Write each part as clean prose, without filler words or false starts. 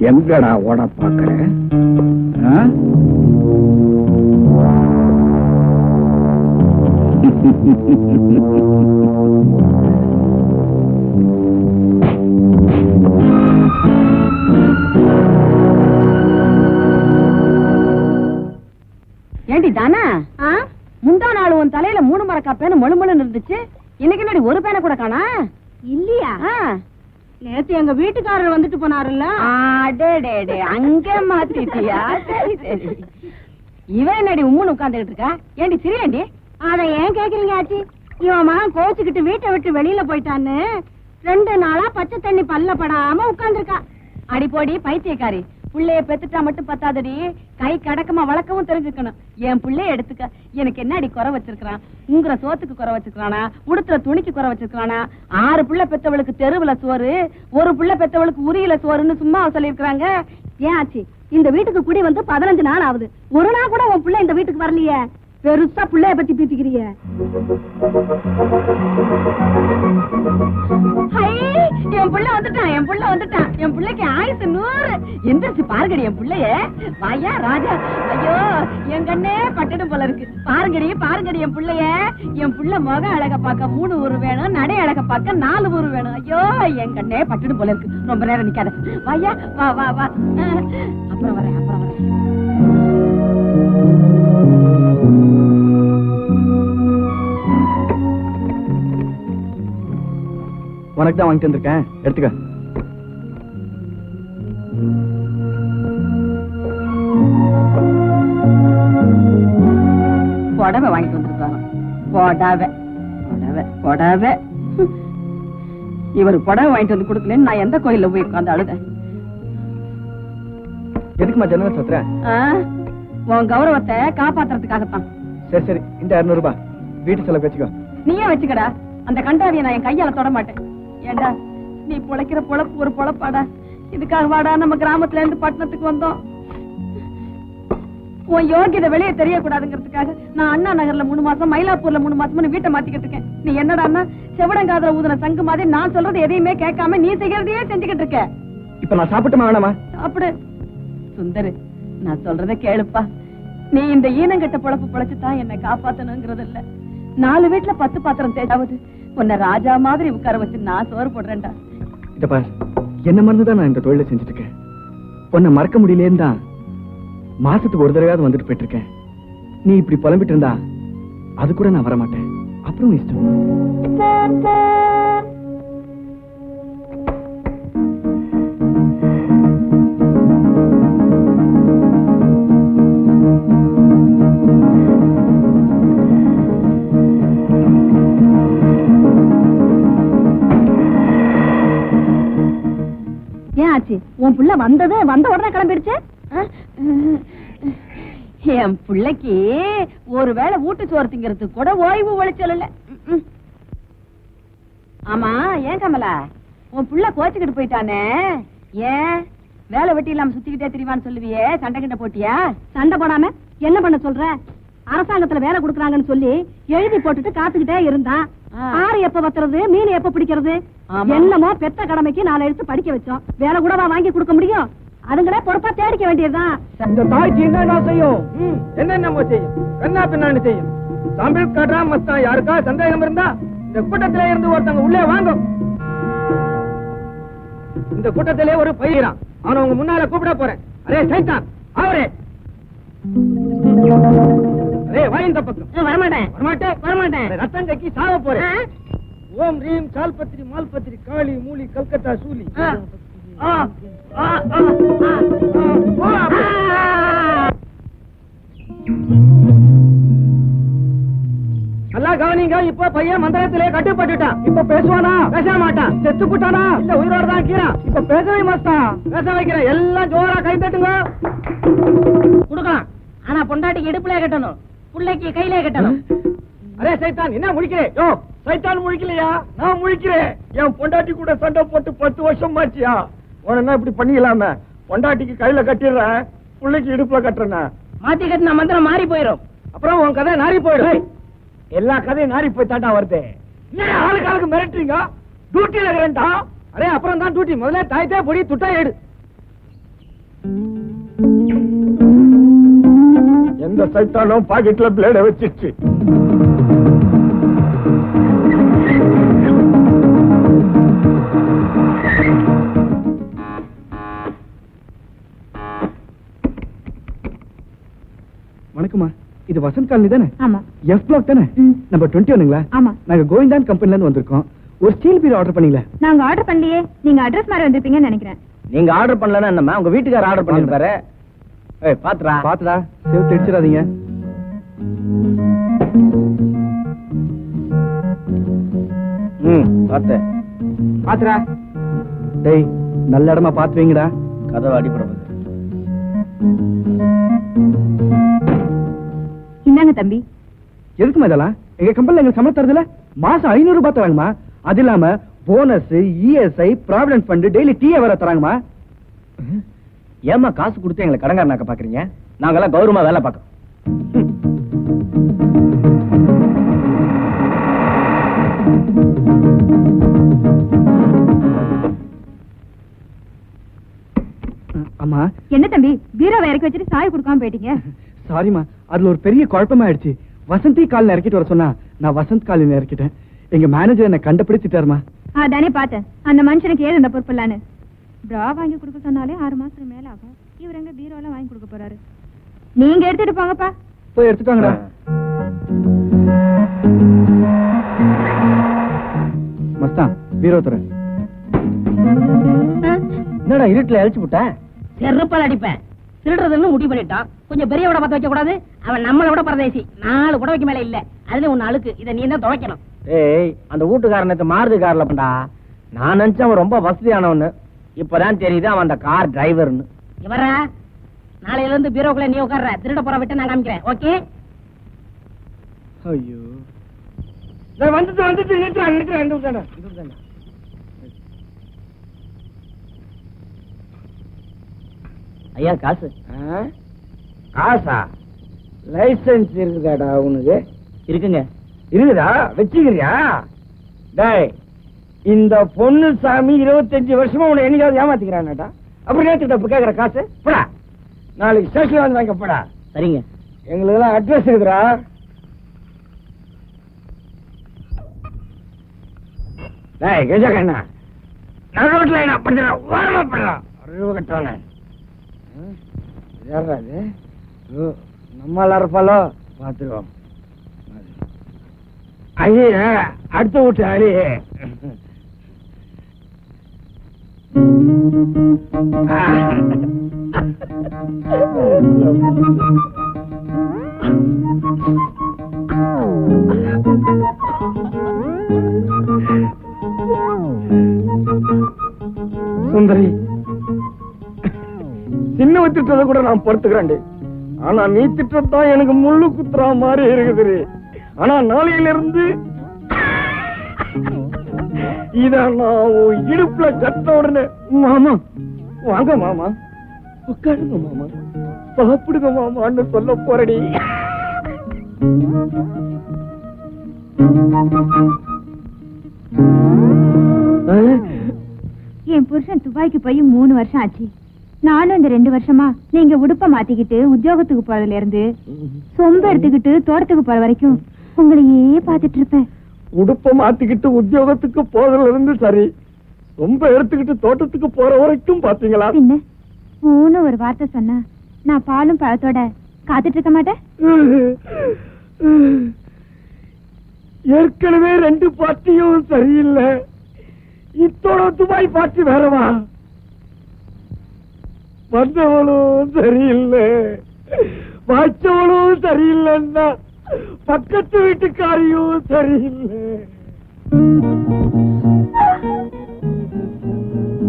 எங்கடா ஓட பாக்குறேன்? ஏண்டி தானா முந்தா நாள் உன் தலையில 3 மரக்கா பேனு மொழுமொழுன்னு இருந்துச்சு. இன்னைக்கு முன்னாடி ஒரு பேனை கூட காணா? இல்லையா? நேத்து எங்க வீட்டுக்காரர் வந்துட்டு போனாருல்ல. அங்க மாத்திட்டியா? சரி சரி. இவன் என்னடி உம்முன்னு உட்கார்ந்துகிட்டு இருக்கா? ஏண்டி சிரியாண்டி? அத ஏன் கேக்குறீங்க ஆச்சி? இவன் மகன் கோச்சுக்கிட்டு வீட்டை விட்டு வெளியில போயிட்டான்னு 2 நாளா பச்சை தண்ணி பல்ல படாம உட்கார்ந்துருக்கா. அடிப்போடி பைத்தியக்காரி, புள்ளைய பெத்துட்டா மட்டும் பத்தாதடி, கை கடக்கமா வளர்க்கவும் தெரிஞ்சுக்கணும். என் புள்ளைய எடுத்துக்க. எனக்கு என்ன அடி குறை வச்சிருக்கான்? உங்குற சோத்துக்கு குறை வச்சிருக்கானா? உடுத்துற துணிக்கு குறை வச்சிருக்கானா? 6 புள்ள பெத்தவளுக்கு தெருவுல சோறு, 1 புள்ள பெத்தவளுக்கு உரியில சோறுன்னு சும்மா சொல்லிருக்காங்க. ஏன் ஆச்சு? இந்த வீட்டுக்கு குடி வந்து 15 நாள் ஆகுது. ஒரு நாள் கூட உன் புள்ள இந்த வீட்டுக்கு வரலையே. பெருசா புள்ளைய பத்தி பீத்திக்கிறிய. என் புள்ள வந்துட்டான், என் புள்ள வந்துட்டான். என் பிள்ளைக்கு ஆயுசு 100. எந்திரிச்சு பாருங்கடி என் பிள்ளைய. வாயா ராஜா. ஐயோ என் கண்ணே பட்டடும் போல இருக்கு. பாருங்கடி பாருங்கடி என் பிள்ளைய. என் புள்ள முக அழக பார்க்க 3 ஊரு வேணும், நடை அழக பார்க்க 4 ஊரு வேணும். ஐயோ என் கண்ணே பட்டடும் போல இருக்கு. ரொம்ப நேரம் நிக்காத. வாயா வா வா வா. அப்புறம் வரேன் அப்புறம் வரேன். உனக்கு தான் வாங்கிட்டு வந்திருக்கேன், எடுத்துக்க. புடவை வாங்கிட்டு வந்திருக்காங்க. புடவை புடவை புடவை. இவர் புடவை வாங்கிட்டு வந்து கொடுக்கலன்னு நான் எந்த கோயில்ல போய் உட்காந்து அழுதேன். எதுக்குமா ஜனவரி சத்துற? உன் கௌரவத்தை காப்பாத்துறதுக்காகத்தான். சரி சரி, இந்த 200 ரூபாய் வீட்டு செலவு வச்சுக்கோ. நீயே வச்சுக்கடா. அந்த கண்டாவியை நான் என் கையால தொட மாட்டேன். ஏண்டா நீ பொழைக்கிற பொழப்பு ஒரு பொழப்பாடா? இதுக்காக வாடா நம்ம கிராமத்துல இருந்து பட்டணத்துக்கு வந்தோம். உன் யோகியதை வெளியே தெரியக்கூடாதுங்கிறதுக்காக நான் அண்ணா நகர்ல 3 மாசம், மயிலாப்பூர்ல 3 மாசம் வீட்டை மாத்திக்கிட்டு இருக்கேன். நீ என்னடான்னா செவடங்காதல ஊதுன சங்கு மாதிரி நான் சொல்றது எதையுமே கேட்காம நீ செய்யறதையே செஞ்சுக்கிட்டு இருக்க. இப்ப நான் சாப்பிட்டுமா வேணாமா? சாப்பிடு சுந்தரு, நான் சொல்றத கேளுப்பா. நீ இந்த ஈனங்கட்ட பொழப்பு பொழைச்சுதான் என்னை காப்பாத்தணுங்கிறது இல்ல. 4 வீட்டுல 10 பாத்திரம் தேடாவது உன்னை ராஜா மாதிரி உட்கார வச்சு நான் சோறு போடுறேன்டா. இத பாரு, என்ன மறந்துதான் நான் இந்த தொழில செஞ்சுட்டு இருக்கேன். உன்னை மறக்க முடியலேன்னு தான் மாசத்துக்கு ஒரு தடவையாவது வந்துட்டு போயிட்டு இருக்கேன். நீ இப்படி புலம்பிட்டு இருந்தா அது கூட நான் வரமாட்டேன். அப்புறம் இஷ்டம். உன் புள்ள வந்தது வந்த உடனே கிளம்பிடுச்சு. என் பிள்ளைக்கு ஒருவேளை வீட்டு சோறு திங்கிறதுக்கு கூட ஓய்வு ஒழிச்சல் இல்ல. ஆமா ஏன் கமலா, உன் புள்ள கோச்சுக்கிட்டு போயிட்டானே, ஏன் வேலை வெட்டி இல்லாம சுத்திக்கிட்டே திரிவான்னு சொல்லுவியே, சண்டை கிட்ட போட்டியா? சண்டை போடாம என்ன பண்ண சொல்ற? அரசாங்கத்துல வேலை கொடுக்கறாங்கன்னு சொல்லி எழுதி போட்டுட்டு காத்துக்கிட்டே இருந்தான். ஆறு எப்ப வத்துறது, மீன் எப்ப பிடிக்கிறது, என்னமோ பெத்த கடமைக்கு 4 எழுத்து படிக்க வச்சோம். வேலை கூடவா வாங்கி கொடுக்க முடியும்? அதுங்களே பொறுப்பா தேடிக்க வேண்டியதுதான். இந்த தாய்ச்சி என்ன செய்யும், என்னென்னமோ செய்யும், என்ன பின்னான்னு செய்யும். தமிழ் கடா மஸ்தா யாருக்கா சந்தேகம் இருந்தா இந்த கூட்டத்திலே இருந்து ஒருத்தவங்க உள்ளே வாங்கும். இந்த கூட்டத்திலே ஒரு பையறான், அவனை உங்க முன்னால கூப்பிட போறேன். அரே சைத்தான், அவரே வாயின் பக்கம். வரமாட்டேன் வரமாட்டேன் வரமாட்டேன். ரத்தம் கக்கி சாவ போறேன். ஓம் ரீம் சால்பத்திரி மால்பத்திரி காளி மூலி கல்கத்தா சூலி. நல்லா கவனிங்க. இப்ப பையன் மந்திரத்திலே கட்டுப்பட்டுட்டான். இப்ப பேசுவானா? பேச மாட்டான். செத்து போட்டானா? இல்ல உயிரோட தான் கீழா. இப்ப பேசவே மாட்டான். பேச வைக்கிறேன். எல்லாம் ஜோரா கை தட்டுங்க. குடுக்கலாம். ஆனா பொண்டாட்டிக்கு இடுப்புல கட்டணும், பிள்ளைக்கு கையில கட்டணும். அரே சைத்தான், என்ன முழிக்கிறேன்? யோ சைத்தான் முழிக்கலையா? நான் முழிக்கிறேன். என் பொண்டாட்டி கூட சண்டை போட்டு 10 வருஷம் ஆச்சியா? உடனே இப்படி பண்ணிக்கலாம? பொண்டாட்டிக்கு கையில கட்டிடுறேன், பிள்ளைக்கு இடுப்புல கட்டுறேன். மாத்தி கட்டின மந்திரம் மாறி போயிடும். அப்புறம் உன் கதை நாரி போயிடும். எல்லா கதையும் நாரி போய் தாண்டா வருது. ஆளுக்கு ஆளுக்கு மிரட்டுறீங்க. டியூட்டில இருக்கிறேன்டா. அரே அப்புறம் தான் டியூட்டி. முதல்ல தாய்த்தே பொடி துட்டா எடு. எந்த சைத்தானும் பாக்கெட்ல பிளேட வச்சிருச்சு. வணக்கம்மா, இது வசந்த் காலனி தானே? ஆமா. எஃப் பிளாக் தானே? நம்பர் 21ங்களா? ஆமா. நாங்க கோவிந்தான் கம்பெனில இருந்து வந்திருக்கோம். ஒரு ஸ்டீல் பீரோ ஆர்டர் பண்ணீங்களா? நாங்க ஆர்டர் பண்ணலையே, நீங்க அட்ரஸ் மாதிரி வந்திருப்பீங்கன்னு நினைக்கிறேன். நீங்க ஆர்டர் பண்ணலன்னா என்னம்மா, உங்க வீட்டுக்காரர் ஆர்டர் பண்ணிருப்பாரு. ஏய் பாத்துடா பாத்துடா, சேவ் தெரிச்சிடாதீங்க. பார்த்தேன். பாத்துடா. டேய், நல்ல இடமா பாத்து வைங்கடா. கதவை அடிபடுறது. இந்தாங்க தம்பி. எதுக்குமா இதெல்லாம்? எங்க கம்பெனில எங்க சம்பளம் தரதுல மாசம் 500 ரூபாய் தராங்கம்மா. அது இல்லாம bonus, ESI, provident fund, daily tea வர தராங்கம்மா. ஏமா காசு கொடுத்து எங்களை கடங்காரனாக்க பாக்குறீங்க? நாங்கெல்லாம் கௌரவமா வேலை பார்க்கறோம். அம்மா. என்ன தம்பி, பீரோவை இறக்கி வச்சுட்டு சாய் கொடுக்காம போயிட்டீங்க? சாரிமா, அதுல ஒரு பெரிய குழப்பமாயிடுச்சு. வசந்தி காலில் இறக்கிட்டு வர சொன்னா நான் வசந்த் காலில் இறக்கிட்டேன். எங்க மேனேஜர் என்ன கண்டுபிடிச்சிட்டாருமா. அதானே பார்த்தேன், அந்த மனுஷனுக்கு ஏது இந்த பொறுப்பு இல்லான்னு. ப்ரா வாங்கி கொடுக்க சொன்னாலே 6 மாசத்துக்கு மேல ஆகும். இவர் எங்க பீரோ எல்லாம் வாங்கி கொடுக்க போறாரு? நீங்க எடுத்துட்டு போங்கப்பா. போய் எடுத்துட்டு வாங்கடா. மஸ்தான், பீரோ தர. என்னடா இருட்டுல அழிச்சு விட்டேன்? செருப்பால் அடிப்பேன். திருடுறதுன்னு முடிவு பண்ணிட்டான். கொஞ்சம் பெரிய விட பத்த வைக்க கூடாது. அவன் நம்மளை விட பரதேசி. 4 புடவைக்கு மேல இல்ல. அதுல ஒண்ணு அழுக்கு. இதை நீ தான் துவைக்கணும். ஏய், அந்த வீட்டுக்காரனத்து மாருதி கார்ல பண்ணா. நான் நினைச்சேன் அவன் ரொம்ப வசதியானவன்னு. இப்பதான் தெரியுது அவன் அந்த கார் டிரைவர்னு. இவரா, நாளையில இருந்து பீரோக்குள்ள நீ உட்கார்ற. திருட போற விட்டு நான் காமிக்கிறேன். ஓகே? ஐயோ, வந்துட்டு நிறுத்துறேன். ஐயா காசு. காசா? லைசன்ஸ் இருக்குதாடா உனக்கு? இருக்குங்க. இருக்குதா? வச்சுக்கிறியா? டேய், இந்த பொண்ணு சாமி 25 வருஷமா உன்னை என்னைக்காவது ஏமாத்திக்கிறான்டா. அப்புறம் நேற்றுக்கிட்ட இப்ப கேட்கிற காசு போடா. நாளைக்கு ஸ்டேஷன் வந்து வாங்க போடா. சரிங்க. எங்களுக்கு எல்லாம் அட்ரஸ் இருக்குதுடா. டேய் கெஜா கண்ணா, நடுரோட்ல என்ன பண்ணுறா? ஓரமா பண்ணுறா. அறிவு கட்டுறாங்க. யாரா இது? நம்மளா இருப்பாலோ? பார்த்துருவோம். ஐய, அடுத்த வீட்டு அரி. சுந்தரி, சின்ன திட்டத்தை கூட நான் பொறுத்துக்கிறேன். ஆனா நீ திட்டத்தான் எனக்கு முள்ளு குத்துறா மாதிரி இருக்குது. ஆனா நாளையில இருந்து இத நான் இடுப்புல கட்ட உடனே, மாமா வாங்க மாமா, உட்காருங்க மாமா, சாப்பிடுங்க மாமான்னு சொல்ல போறடி. என் புருஷன் துபாய்க்கு போய் 3 வருஷம் ஆச்சு. நானும் இந்த 2 வருஷமா நீங்க உடுப்ப மாத்திக்கிட்டு உத்தியோகத்துக்கு போறதுல இருந்து சொம்ப எடுத்துக்கிட்டு தோட்டத்துக்கு போற வரைக்கும் உங்களையே பாத்துட்டு இருப்பேன். உடுப்ப மாத்திக்கிட்டு உத்தியோகத்துக்கு போறதுல இருந்து சரி, ரொம்ப எடுத்துக்கிட்டு தோட்டத்துக்கு போற வரைக்கும் பாத்தீங்களா? பின்ன ஊன்னு ஒரு வார்த்தை சொன்னா நான் பாலும் பழத்தோட காத்துட்டு இருக்க மாட்டேன். ஏற்கனவே 2 பார்ட்டியும் சரியில்லை. இத்தோட துபாய் பார்ட்டி வேறவா? வந்தவளும் சரியில்லை, வாய்ச்சவளும் சரியில்லைன்னா பக்கத்து வீட்டுக்காரியும் சரியில்லை.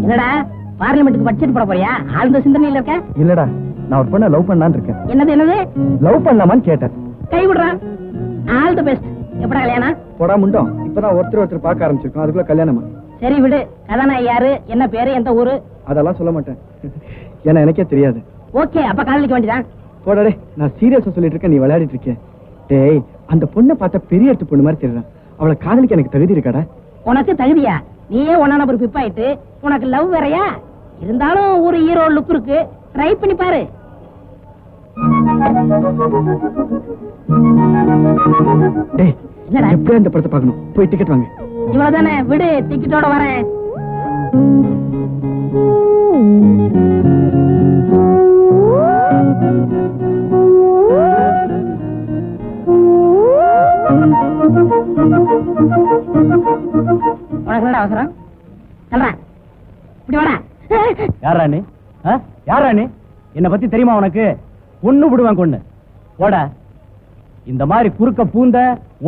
என்னடா, பார்லிமெண்ட்டுக்கு பட்ஜெட் போட போறியா? ஆழ்ந்த சிந்தனையில இருக்க? இல்லடா, நான் ஒரு பொண்ணை லவ் பண்ணலான்னு இருக்கேன். என்னது? லவ் பண்ணலாமான்னு கேட்டேன். கை விடுறான். All the best. எப்படா கல்யாணம்? போடா முண்டோம், இப்பதான் ஒருத்தர் பார்க்க ஆரம்பிச்சிருக்கோம், அதுக்குள்ள கல்யாணமா? சரி விடு. கதாநாயகி யாரு, என்ன பேரு, எந்த ஊரு? அதெல்லாம் சொல்ல மாட்டேன், ஏன்னா எனக்கே தெரியாது. ஓகே, அப்ப காதலிக்க வேண்டியதான். போடாடே, நான் சீரியஸா சொல்லிட்டு இருக்கேன், நீ விளையாடிட்டு இருக்க. டேய், அந்த பொண்ணை பார்த்தா பெரிய இடத்து பொண்ணு மாதிரி தெரியறான். அவளை காதலிக்க எனக்கு தகுதி இருக்காடா? உனக்கு தகுதியா? நீயே 1 நம்பர் பிப் ஆயிட்டு உனக்கு லவ் வேறையா? இருந்தாலும் ஒரு ஹீரோ லுக் இருக்கு. ட்ரை பண்ணி பாரு. டேய் என்னடா? எப்படியா இந்த படத்தை பார்க்கணும், போய் டிக்கெட் வாங்க. இவ்வளவுதானே, விடு, டிக்கெட்டோட வரேன். உனக்கு என்னடா அவசரம்? சொல்றேன், இப்படி வாடா. யாரா நீ? யாரா நீ? என்ன பத்தி தெரியுமா உனக்கு? ஒண்ணு விடுவேன் கொண்ணு. போடா. இந்த மாதிரி குறுக்க பூந்த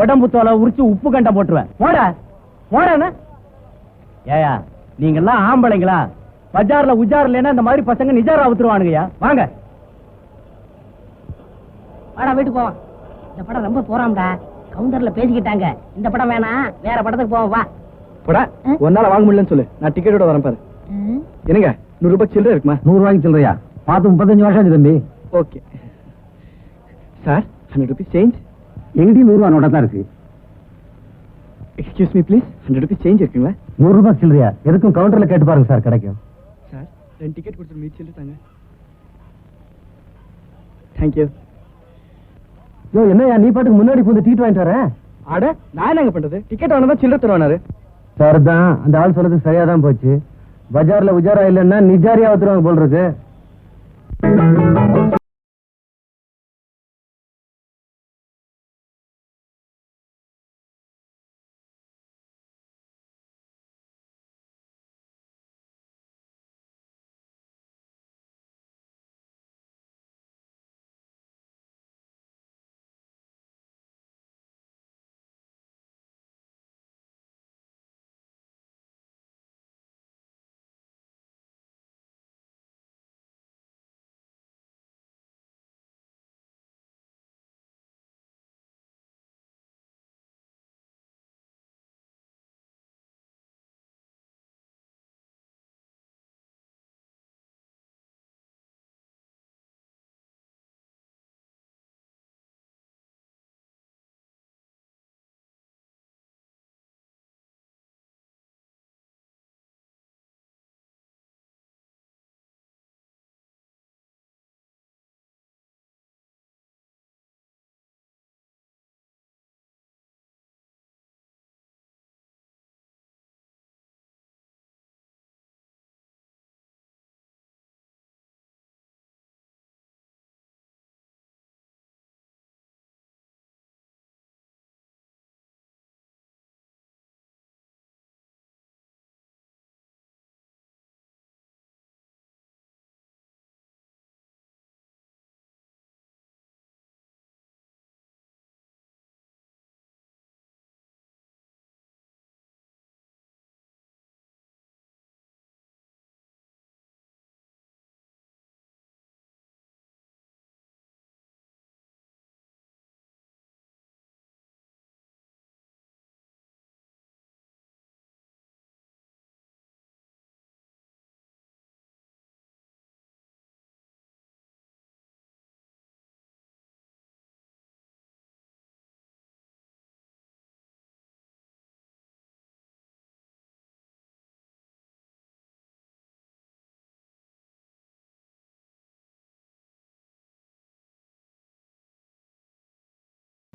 உடம்பு தோலை உரிச்சு உப்பு கண்டம் போட்டுருவேன். போடா போடா. ஏயா நீங்க எல்லாம் ஆம்பளைங்களா? பஜார்ல உஜார் இல்லைன்னா இந்த மாதிரி பசங்க நிஜாரா ஊத்துருவானுங்கய்யா. வாங்க. வாடா, வீட்டுக்கு போவோம். இந்த படம் ரொம்ப போறாம்டா, கவுண்டர்ல பேசிக்கிட்டாங்க. இந்த படம் வேணாம், வேற படத்துக்கு போவோம். வா. போடா. ஒன்னால வாங்க முடியலன்னு சொல்லு, நான் டிக்கெட்டோட வரேன் பாரு. என்னங்க 100 ரூபாய் சில்லறை இருக்குமா? 100 ரூபாய்க்கு சொல்றியா? பார்த்து 35 வருஷம் ஆச்சு தம்பி. Okay sir, 100 rupees change. எங்கேயும் 100 ரூபா நோட்டா தான் இருக்கு. Excuse me please, 100 rupees change இருக்குங்களா? 100 ரூபாய் சில்லறையா? எதுக்கும் கவுண்டர்ல கேட்டு பாருங்க சார், கிடைக்கும். சார் 2 டிக்கெட் கொடுத்து மீட் சில்லறை தாங்க. தேங்க்யூ. யோ என்னையா நீ பாட்டுக்கு முன்னாடி போய் டிக்கெட் வாங்கிட்டு வரேன். அட நான் என்னங்க பண்றது, டிக்கெட் வாங்கினா தான் சில்லறை தருவானாரு. சார் தான் அந்த ஆள் சொல்றது சரியா தான் போச்சு. பஜார்ல உஜாரா இல்லைன்னா நிஜாரியா ஊத்துருவாங்க போல் இருக்கு.